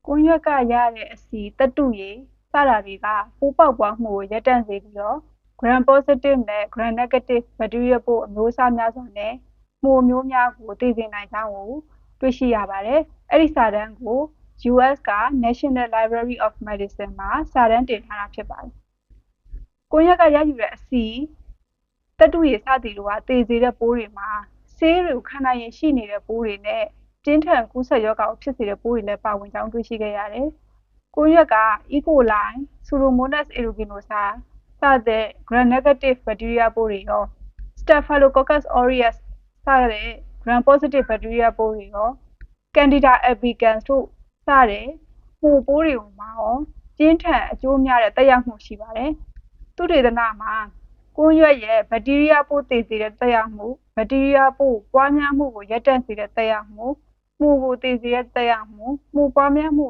ကွမ်းရွက်ကရတဲ့အဆီသတ္တုရည်စတာတွေကပိုးပေါက်ပွားမှုကိုရပ်တန့်စေပြီးတော့ gram positive နဲ့ gram negative ဘက်တီးရီးယားပိုးအမျိုးအစားများစွာနဲ့မှိုမျိုးများကိုသေစေနိုင်ကြောင်းကိုတွေ့ရှိရပါတယ်။အဲဒီစာတမ်းကို US က National Library of Medicine မှာစာတမ်းတင်ထားတာဖြစ်ပါတယ်။ကွမ်းရွက်ကရယူတဲ့အဆီသတ္တုရည်စသည်တို့ကသေစေတဲ့ပိုးတွေမှာဆေးတွေကိုခံနိုင်ရည်ရှိနေတဲ့ပိုးတွေနဲ့ပြင်းထန်ကူးစက်ရောဂါကိုဖြစ်စေတဲ့ပိုးတွေလည်းပါဝင်ကြောင်းတွေ့ရှိခဲ့ရတယ်။ကွမ်းရွက်က E. coli, Pseudomonas aeruginosa စတဲ့ gram negative ဘက်တီးရီးယားပိုးတွေရော Staphylococcus aureus စတဲ့ gram positive ဘက်တီးရီးယားပိုးတွေရော Candida albicans တို့စတဲ့မှိုပိုးတွေမှာရောပြင်းထန်အကျိုးများတဲ့သက်ရောက်မှုရှိပါတယ်။သုတေသနမှာကွမ်းရွက်ရဲ့ဘက်တီးရီးယားပိုးသေစေတဲ့သက်ရောက်မှု၊ဘက်တီးရီးယားပိုးပွားများမှုကိုရပ်တန့်စေတဲ့သက်ရောက်မှု၊မှိုကိုသေစေတဲ့သက်ရောက်မှု၊မှိုပွားများမှု